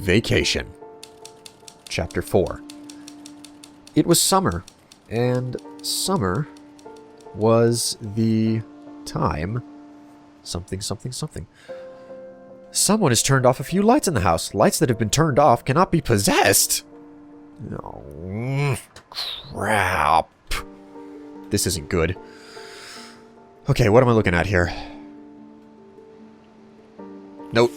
Vacation. Chapter 4. It was summer, and summer was the time... Something. Someone has turned off a few lights in the house. Lights that have been turned off cannot be possessed. Oh, crap. This isn't good. Okay, what am I looking at here? Note.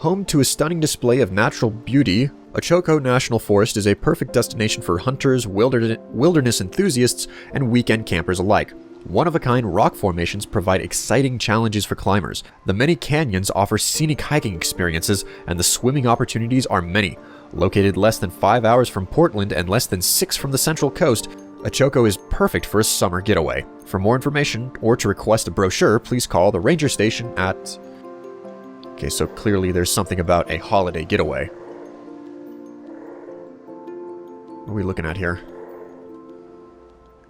Home to a stunning display of natural beauty, Ochoko National Forest is a perfect destination for hunters, wilderness enthusiasts, and weekend campers alike. One-of-a-kind rock formations provide exciting challenges for climbers. The many canyons offer scenic hiking experiences, and the swimming opportunities are many. Located less than 5 hours from Portland and less than 6 from the Central Coast, Ochoko is perfect for a summer getaway. For more information, or to request a brochure, please call the ranger station at... Okay, so clearly there's something about a holiday getaway. What are we looking at here?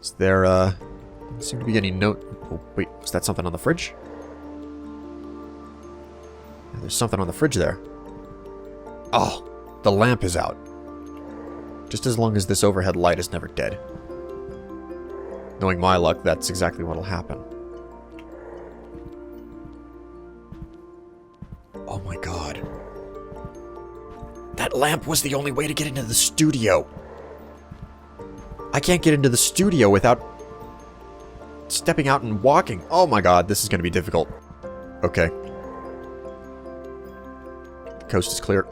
Is there, doesn't seem to be any note... Oh, wait, is that something on the fridge? Yeah, there's something on the fridge there. Oh, the lamp is out. Just as long as this overhead light is never dead. Knowing my luck, that's exactly what'll happen. Oh my god. That lamp was the only way to get into the studio. I can't get into the studio without stepping out and walking. Oh my god, this is going to be difficult. Okay. The coast is clear.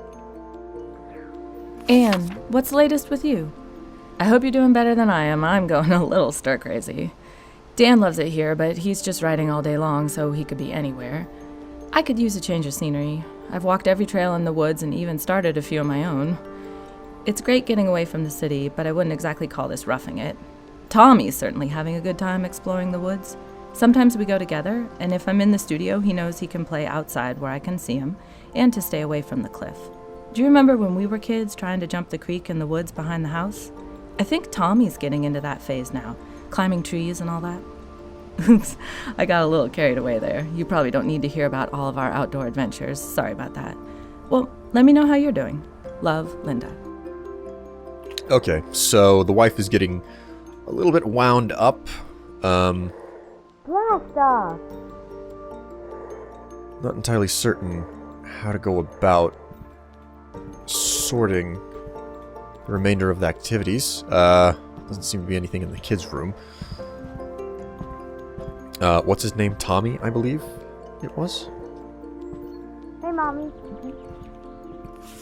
Anne, what's the latest with you? I hope you're doing better than I am. I'm going a little stir-crazy. Dan loves it here, but he's just riding all day long, so he could be anywhere. I could use a change of scenery. I've walked every trail in the woods and even started a few of my own. It's great getting away from the city, but I wouldn't exactly call this roughing it. Tommy's certainly having a good time exploring the woods. Sometimes we go together, and if I'm in the studio, he knows he can play outside where I can see him, and to stay away from the cliff. Do you remember when we were kids trying to jump the creek in the woods behind the house? I think Tommy's getting into that phase now, climbing trees and all that. Oops, I got a little carried away there. You probably don't need to hear about all of our outdoor adventures. Sorry about that. Well, let me know how you're doing. Love, Linda. Okay, so the wife is getting a little bit wound up. Blast off! Not entirely certain how to go about sorting the remainder of the activities. Doesn't seem to be anything in the kids' room. What's his name? Tommy, I believe it was. Hey, Mommy.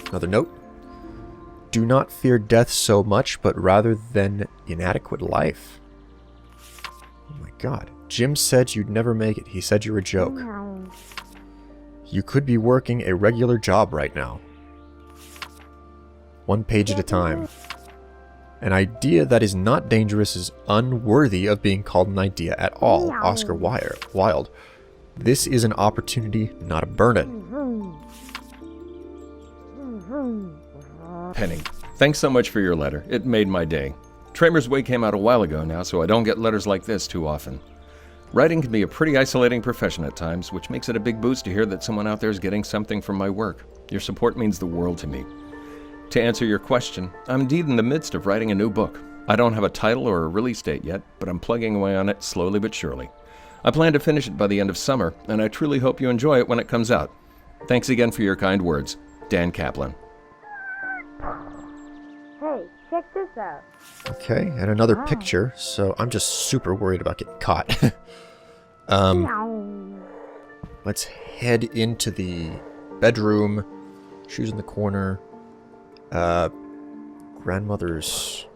Another note. Do not fear death so much, but rather than inadequate life. Oh my god. Jim said you'd never make it. He said you're a joke. No. You could be working a regular job right now. One page at a time. An idea that is not dangerous is unworthy of being called an idea at all. No. Oscar Wilde. This is an opportunity, not a burden. Penny, thanks so much for your letter. It made my day. Tramer's Way came out a while ago now, so I don't get letters like this too often. Writing can be a pretty isolating profession at times, which makes it a big boost to hear that someone out there is getting something from my work. Your support means the world to me. To answer your question, I'm indeed in the midst of writing a new book. I don't have a title or a release date yet, but I'm plugging away on it slowly but surely. I plan to finish it by the end of summer, and I truly hope you enjoy it when it comes out. Thanks again for your kind words. Dan Kaplan. Hey, check this out. Okay, and another picture, so I'm just super worried about getting caught. No. Let's head into the bedroom. Shoes in the corner. Grandmother's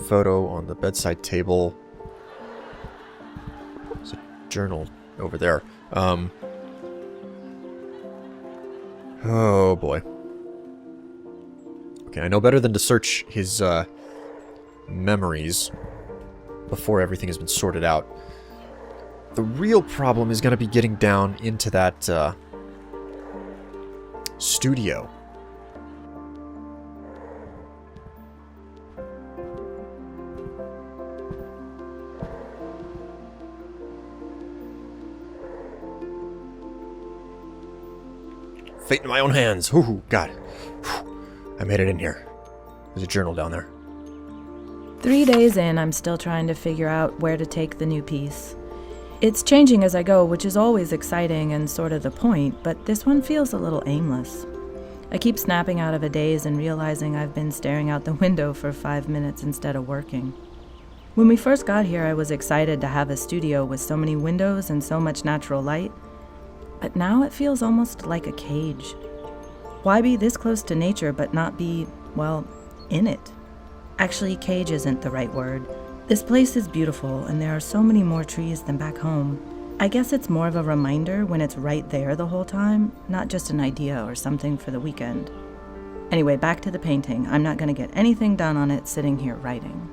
photo on the bedside table. There's a journal over there. Oh boy. Okay, I know better than to search his memories before everything has been sorted out. The real problem is going to be getting down into that studio. Fate in my own hands. Ooh, God. Whew. I made it in here. There's a journal down there. 3 days in, I'm still trying to figure out where to take the new piece. It's changing as I go, which is always exciting and sort of the point, but this one feels a little aimless. I keep snapping out of a daze and realizing I've been staring out the window for 5 minutes instead of working. When we first got here, I was excited to have a studio with so many windows and so much natural light, but now it feels almost like a cage. Why be this close to nature but not be, well, in it? Actually, cage isn't the right word. This place is beautiful, and there are so many more trees than back home. I guess it's more of a reminder when it's right there the whole time, not just an idea or something for the weekend. Anyway, back to the painting. I'm not going to get anything done on it sitting here writing.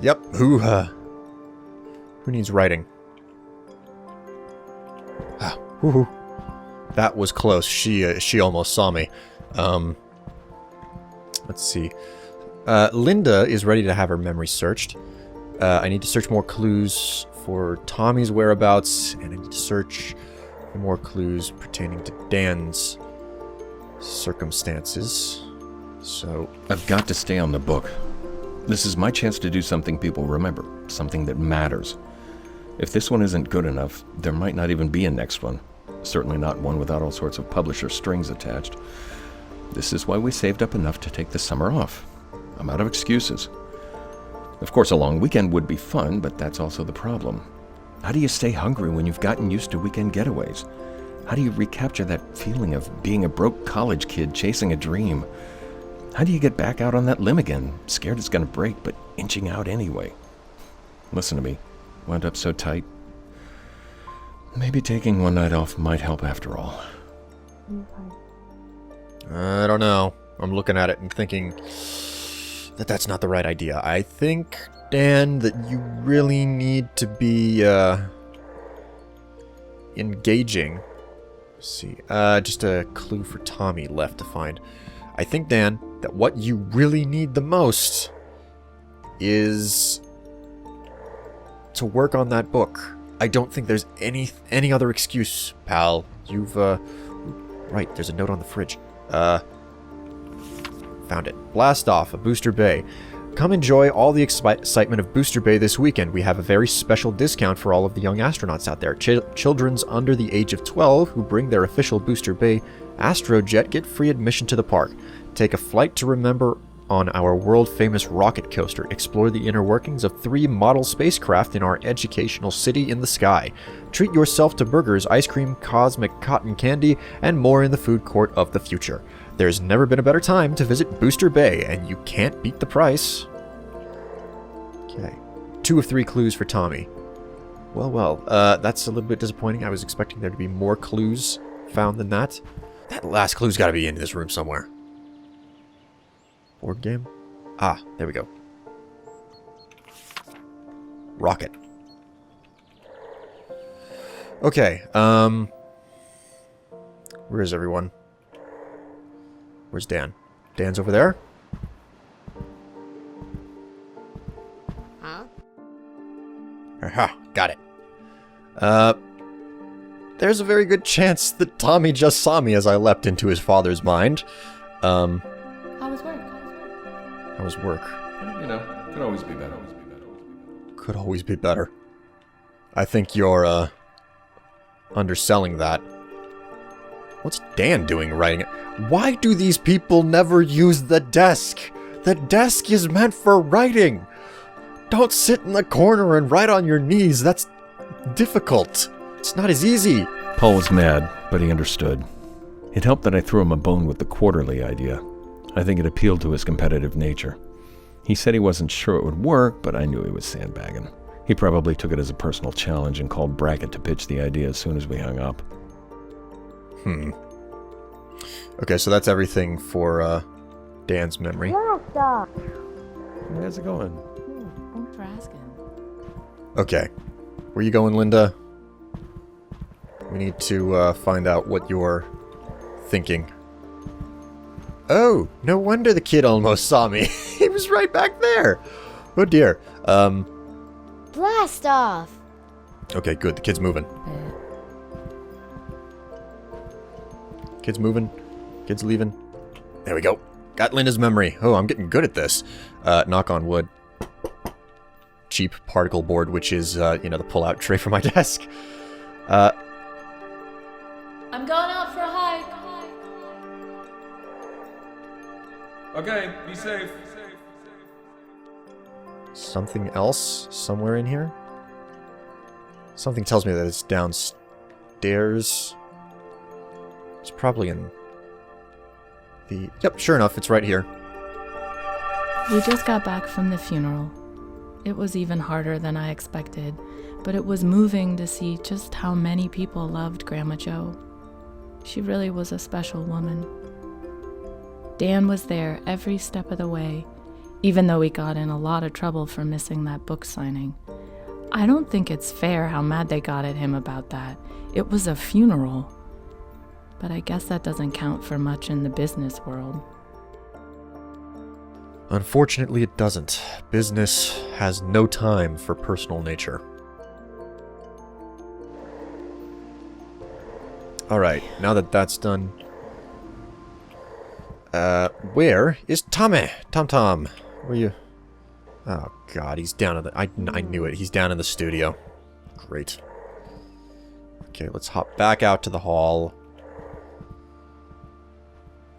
Yep, who needs writing? Woohoo. That was close. She almost saw me. Let's see. Linda is ready to have her memory searched. I need to search more clues for Tommy's whereabouts, and I need to search for more clues pertaining to Dan's circumstances. So I've got to stay on the book. This is my chance to do something people remember, something that matters. If this one isn't good enough, there might not even be a next one. Certainly not one without all sorts of publisher strings attached. This is why we saved up enough to take the summer off. I'm out of excuses. Of course, a long weekend would be fun, but that's also the problem. How do you stay hungry when you've gotten used to weekend getaways? How do you recapture that feeling of being a broke college kid chasing a dream? How do you get back out on that limb again, scared it's going to break, but inching out anyway? Listen to me. Wound up so tight. Maybe taking one night off might help after all. I don't know. I'm looking at it and thinking that that's not the right idea. I think, Dan, that you really need to be engaging. Let's see. Just a clue for Tommy left to find. I think, Dan, that what you really need the most is to work on that book. I don't think there's any other excuse, pal. You've right, there's a note on the fridge. Found it. Blast off, a Booster Bay. Come enjoy all the excitement of Booster Bay this weekend. We have a very special discount for all of the young astronauts out there. Children's under the age of 12 who bring their official Booster Bay Astrojet get free admission to the park. Take a flight to remember on our world-famous rocket coaster. Explore the inner workings of 3 model spacecraft in our educational city in the sky. Treat yourself to burgers, ice cream, cosmic cotton candy, and more in the food court of the future. There's never been a better time to visit Booster Bay, and you can't beat the price. Okay. 2 of 3 clues for Tommy. Well, that's a little bit disappointing. I was expecting there to be more clues found than that. That last clue's got to be in this room somewhere. Board game? Ah, there we go. Rocket. Okay, where is everyone? Where's Dan? Dan's over there? Huh? Aha, got it. There's a very good chance that Tommy just saw me as I leapt into his father's mind. How was work? How was work? You know, could always be better. Could always be better. I think you're, underselling that. What's Dan doing writing it? Why do these people never use the desk? The desk is meant for writing. Don't sit in the corner and write on your knees. That's difficult. It's not as easy. Paul was mad, but he understood. It helped that I threw him a bone with the quarterly idea. I think it appealed to his competitive nature. He said he wasn't sure it would work, but I knew he was sandbagging. He probably took it as a personal challenge and called Brackett to pitch the idea as soon as we hung up. Okay, so that's everything for, Dan's memory. Blast off! How's it going? Thanks for asking. Okay. Where you going, Linda? We need to, find out what you're thinking. Oh, no wonder the kid almost saw me. He was right back there. Oh dear. Blast off! Okay, good. The kid's moving. Kid's moving. Kid's leaving. There we go. Got Linda's memory. Oh, I'm getting good at this. Knock on wood. Cheap particle board, which is, the pull-out tray for my desk. I'm going out for a hike. Okay, be safe. Something else somewhere in here? Something tells me that it's downstairs. It's probably in the... Yep, sure enough, it's right here. We just got back from the funeral. It was even harder than I expected, but it was moving to see just how many people loved Grandma Jo. She really was a special woman. Dan was there every step of the way, even though he got in a lot of trouble for missing that book signing. I don't think it's fair how mad they got at him about that. It was a funeral. But I guess that doesn't count for much in the business world. Unfortunately, it doesn't. Business has no time for personal nature. Alright, now that that's done... where is Tommy? Tom. Where you... Oh god, he's down in the... I knew it. He's down in the studio. Great. Okay, let's hop back out to the hall.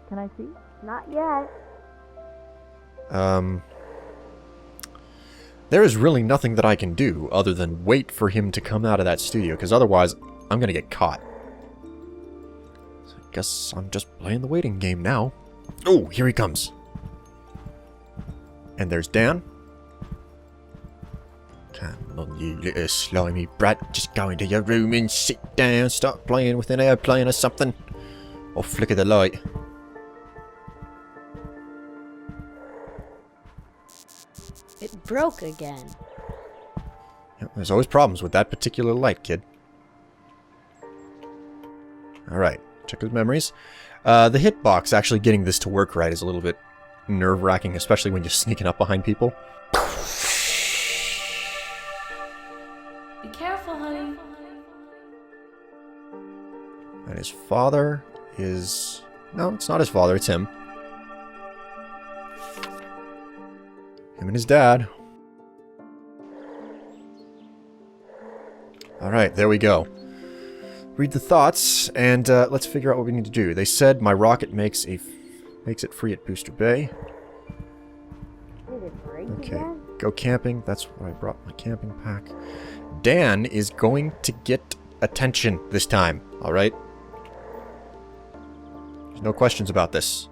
Can I see? Not yet. There is really nothing that I can do other than wait for him to come out of that studio, because otherwise I'm gonna get caught. So I guess I'm just playing the waiting game now. Oh, here he comes. And there's Dan. Come on, you little slimy brat. Just go into your room and sit down. Start playing with an airplane or something. Or flicker the light. It broke again. Yeah, there's always problems with that particular light, kid. Alright, check his memories. The hitbox, actually getting this to work right, is a little bit nerve-wracking, especially when you're sneaking up behind people. Be careful, honey. And his father is... No, it's not his father, it's him. Him and his dad. Alright, there we go. Read the thoughts, and let's figure out what we need to do. They said my rocket makes it free at Booster Bay. Did it break Okay, again? go camping. That's what I brought, my camping pack. Dan is going to get attention this time, alright? There's no questions about this.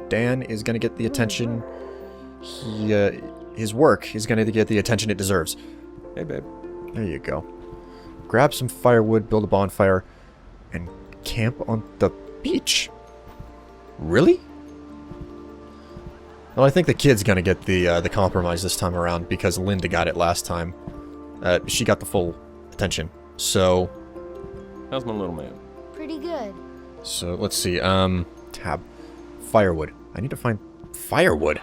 Dan is going to get the attention... his work is going to get the attention it deserves. Hey, babe. There you go. Grab some firewood, build a bonfire, and camp on the beach. Really? Well, I think the kid's going to get the compromise this time around because Linda got it last time. She got the full attention. So... How's my little man? Pretty good. So, let's see. Tab. Firewood. I need to find firewood.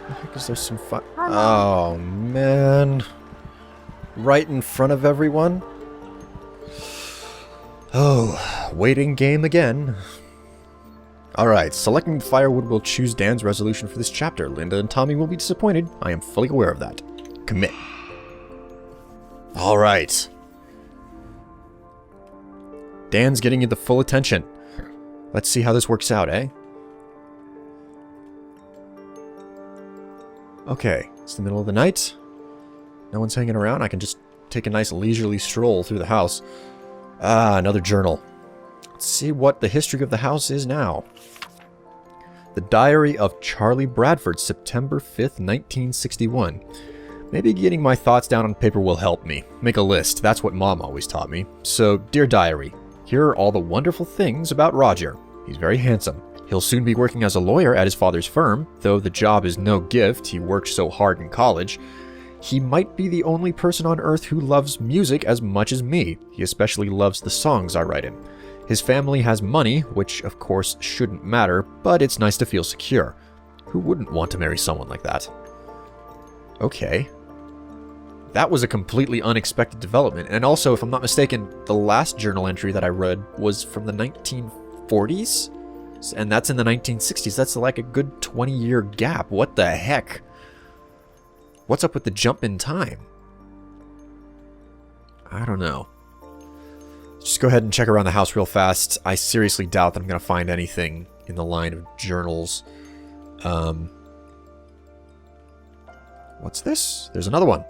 The heck is there some fire? Oh, man. Right in front of everyone? Oh, waiting game again. Alright, selecting firewood will choose Dan's resolution for this chapter. Linda and Tommy will be disappointed. I am fully aware of that. Commit. Alright. Dan's getting you the full attention. Let's see how this works out, eh? Okay, it's the middle of the night. No one's hanging around. I can just take a nice leisurely stroll through the house. Ah, another journal. Let's see what the history of the house is now. The Diary of Charlie Bradford, September 5th, 1961. Maybe getting my thoughts down on paper will help me. Make a list. That's what Mom always taught me. So, dear diary, here are all the wonderful things about Roger. He's very handsome. He'll soon be working as a lawyer at his father's firm, though the job is no gift. He worked so hard in college. He might be the only person on earth who loves music as much as me. He especially loves the songs I write him. His family has money, which of course shouldn't matter, but it's nice to feel secure. Who wouldn't want to marry someone like that? Okay. That was a completely unexpected development. And also, if I'm not mistaken, the last journal entry that I read was from the 1940s? And that's in the 1960s. That's like a good 20-year gap. What the heck? What's up with the jump in time? I don't know. Just go ahead and check around the house real fast. I seriously doubt that I'm going to find anything in the line of journals. What's this? There's another one.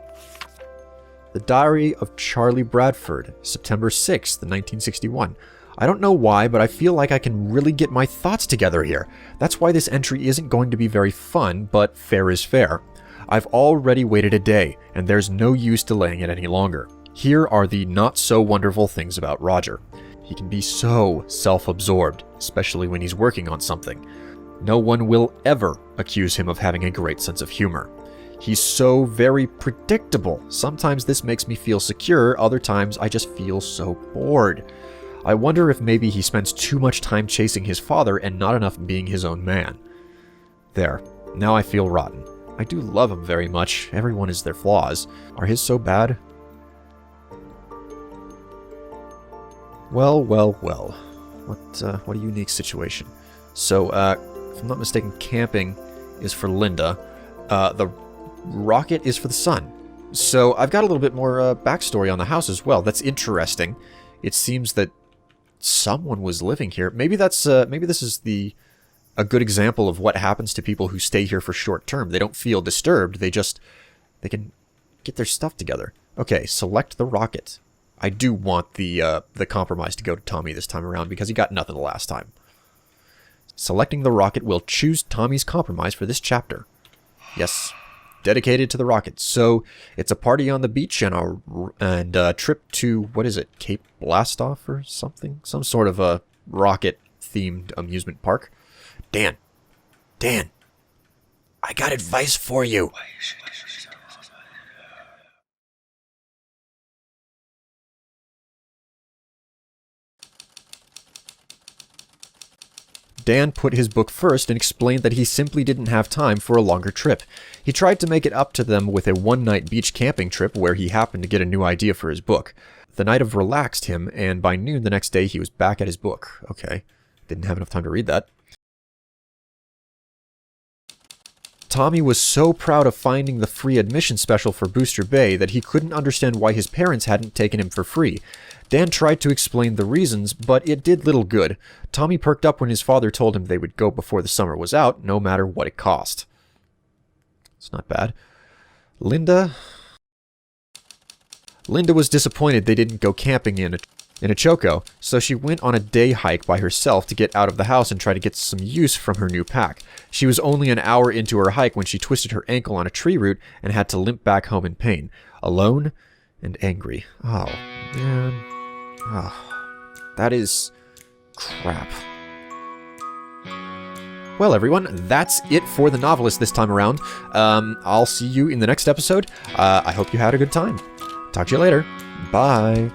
The Diary of Charlie Bradford, September 6th, 1961. I don't know why, but I feel like I can really get my thoughts together here. That's why this entry isn't going to be very fun, but fair is fair. I've already waited a day, and there's no use delaying it any longer. Here are the not-so-wonderful things about Roger. He can be so self-absorbed, especially when he's working on something. No one will ever accuse him of having a great sense of humor. He's so very predictable. Sometimes this makes me feel secure, other times I just feel so bored. I wonder if maybe he spends too much time chasing his father and not enough being his own man. There. Now I feel rotten. I do love him very much. Everyone has their flaws. Are his so bad? Well, well, well. What a unique situation. So, if I'm not mistaken, camping is for Linda. The rocket is for the son. So, I've got a little bit more backstory on the house as well. That's interesting. It seems that someone was living here. Maybe that's maybe this is a good example of what happens to people who stay here for short term. They don't feel disturbed. They can get their stuff together. Okay, select the rocket. I do want the compromise to go to Tommy this time around because he got nothing the last time. Selecting the rocket will choose Tommy's compromise for this chapter. Yes, dedicated to the rocket. So it's a party on the beach and a trip to, what is it, Cape Blastoff or something? Some sort of a rocket-themed amusement park. Dan, I got advice for you. Dan put his book first and explained that he simply didn't have time for a longer trip. He tried to make it up to them with a one-night beach camping trip where he happened to get a new idea for his book. The night of relaxed him, and by noon the next day he was back at his book. Okay, didn't have enough time to read that. Tommy was so proud of finding the free admission special for Booster Bay that he couldn't understand why his parents hadn't taken him for free. Dan tried to explain the reasons, but it did little good. Tommy perked up when his father told him they would go before the summer was out, no matter what it cost. It's not bad. Linda was disappointed they didn't go camping in a choco, so she went on a day hike by herself to get out of the house and try to get some use from her new pack. She was only an hour into her hike when she twisted her ankle on a tree root and had to limp back home in pain, alone and angry. Oh, man. Oh, that is crap. Well, everyone, that's it for The Novelist this time around. I'll see you in the next episode. I hope you had a good time. Talk to you later. Bye.